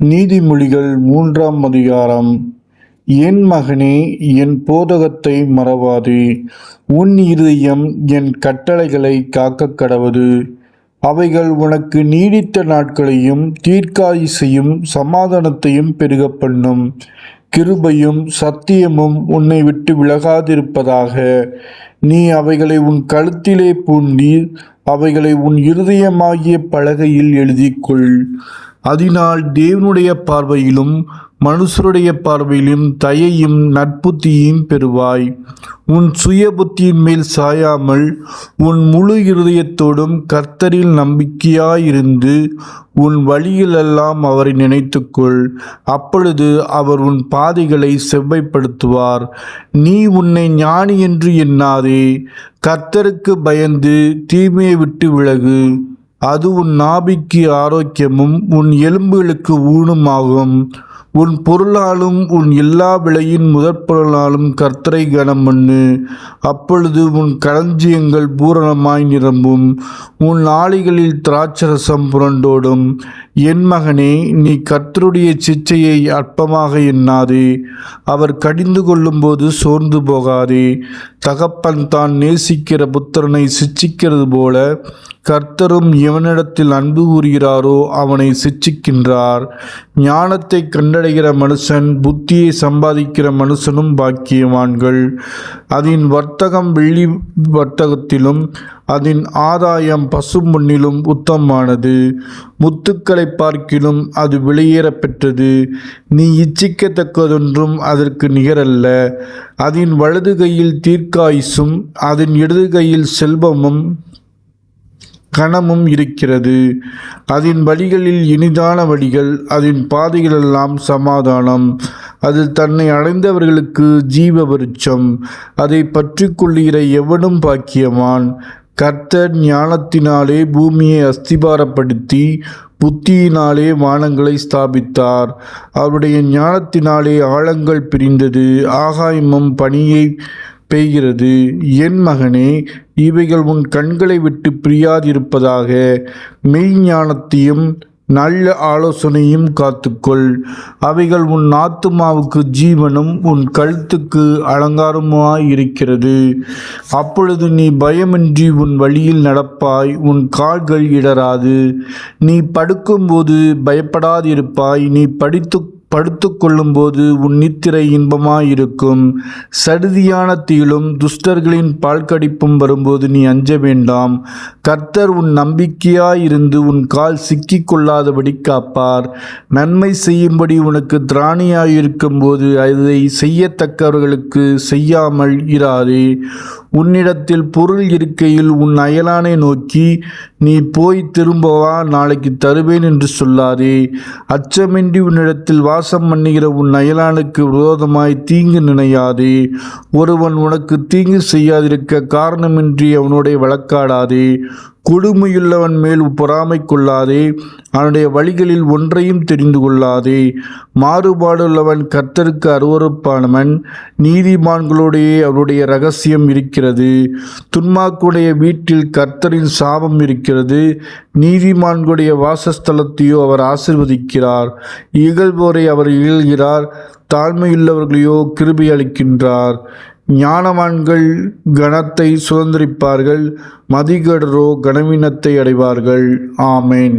நீதிமொழிகள் 3ஆம் அதிகாரம். என் மகனே, என் போதகத்தை மறவாதே. உன் இருதயம் என் கட்டளைகளைக் காக்கக் கடவது. அவைகள் உனக்கு நீடித்த நாட்களையும் தீர்க்காயுசையும் சமாதானத்தையும் பெருகப் பண்ணும். கிருபையும் சத்தியமும் உன்னை விட்டு விலகாதிருப்பதாக. நீ அவைகளை உன் கழுத்திலே பூண்டி அவைகளை உன் இருதயமாகிய பலகையில் எழுதிக்கொள். அதனால் தேவனுடைய பார்வையிலும் மனுஷருடைய பார்வையிலும் தயையும் நற்புத்தியையும் பெறுவாய். உன் சுய புத்தியின் மேல் சாயாமல் உன் முழு இருதயத்தோடும் கர்த்தரில் நம்பிக்கையாயிருந்து உன் வழியிலெல்லாம் அவரை நினைத்துக்கொள். அப்பொழுது அவர் உன் பாதைகளை செவ்வைப்படுத்துவார். நீ உன்னை ஞானி என்று எண்ணாதே. கர்த்தருக்கு பயந்து தீமையை விட்டு விலகு. அது உன் நாபிக்கு ஆரோக்கியமும் உன் எலும்புகளுக்கு ஊனுமாகும். உன் பொருளாலும் உன் எல்லா விளையின் முதற்பொருளாலும் கர்த்தரை கனம் பண்ணு. அப்பொழுது உன் களஞ்சியங்கள் பூரணமாய் நிரம்பும். உன் ஆலைகளில் திராட்சரசம் புரண்டோடும். என் மகனே, நீ கர்த்தருடைய சிட்சையை அற்பமாக எண்ணாதே. அவர் கடிந்து கொள்ளும்போது சோர்ந்து போகாதே. தகப்பன் தான் நேசிக்கிற புத்திரனை சிட்சிக்கிறது போல கர்த்தரும் எவனிடத்தில் அன்பு கூறுகிறாரோ அவனை சிட்சிக்கின்றார். ஞானத்தை கண்டடைகிற மனுஷன் புத்தியை சம்பாதிக்கிற மனுஷனும் பாக்கியவான்கள். அதன் வர்த்தகம் வெள்ளி வர்த்தகத்திலும் அதன் ஆதாயம் பசும்பொன்னிலும் உத்தமமானது. முத்துக்களை பார்க்கிலும் அது விலையேற பெற்றது. நீ இச்சிக்கத்தக்கதொன்றும் அதற்கு நிகரல்ல. அதன் வலது கையில் தீர்க்காயுசும் அதன் இடது கையில் செல்வமும் கனமும் இருக்கிறது. அதன் வழிகளில் இனிதான வழிகள், அதன் பாதைகளெல்லாம் சமாதானம். அது தன்னை அடைந்தவர்களுக்கு ஜீவ விருட்சம். அதை பற்றி கொள்ளுகிற எவனும் பாக்கியவான். கர்த்தர் ஞானத்தினாலே பூமியை அஸ்திபாரப்படுத்தி புத்தியினாலே வானங்களை ஸ்தாபித்தார். அவருடைய ஞானத்தினாலே ஆழங்கள் பிரிந்தது, ஆகாயமும் பனியை பெய்கிறது. என் மகனே, இவைகள் உன் கண்களை விட்டு பிரியாதிருப்பதாக. மெய்ஞானத்தையும் நல்ல ஆலோசனையும் காத்துக்கொள். அவைகள் உன் ஆத்துமாவுக்கு ஜீவனும் உன் கழுத்துக்கு அலங்காரமாயிருக்கிறது. அப்பொழுது நீ பயமின்றி உன் வழியில் நடப்பாய், உன் கால்கள் இடராது. நீ படுக்கும்போது பயப்படாதிருப்பாய். நீ படுத்து கொள்ளும்போது உன் நித்திரை இன்பமாயிருக்கும். சடுதியான தீளும் துஷ்டர்களின் பால் கடிப்பும் வரும்போது நீ அஞ்ச வேண்டாம். கர்த்தர் உன் நம்பிக்கையாயிருந்து உன் கால் சிக்கிக் கொள்ளாதபடி காப்பார். நன்மை செய்யும்படி உனக்கு திராணியாயிருக்கும் போது அதை செய்யத்தக்கவர்களுக்கு செய்யாமல் இராதே. உன்னிடத்தில் பொருள் இருக்கையில் உன் அயலானை நோக்கி, நீ போய் திரும்பவா, நாளைக்கு தருவேன் என்று சொல்லாதே. அச்சமின்றி உன்னிடத்தில் வாசம் பண்ணுகிற உன் அயலானுக்கு விரோதமாய் தீங்கு நினையாதே. ஒருவன் உனக்கு தீங்கு செய்யாதிருக்க காரணமின்றி அவனுடைய வழக்காடாதே. கொடுமையுள்ளவன் மேல் பொறாமை கொள்ளாதே. அவனுடைய வழிகளில் ஒன்றையும் தெரிந்து கொள்ளாதே. மாறுபாடுள்ளவன் கர்த்தருக்கு அருவருப்பானவன். நீதிமான்களுடைய அவருடைய இரகசியம் இருக்கிறது. துன்மார்க்குடைய வீட்டில் கர்த்தரின் சாபம் இருக்கிறது. நீதிமான்களுடைய வாசஸ்தலத்தையோ அவர் ஆசீர்வதிக்கிறார். இகழ்வோரை அவர் இகழ்கிறார், தாழ்மையுள்ளவர்களையோ கிருபை அளிக்கின்றார். ஞானவான்கள் கனத்தை சுதந்திரிப்பார்கள், மதிகேடரோ கனவீனத்தை அடைவார்கள். ஆமேன்.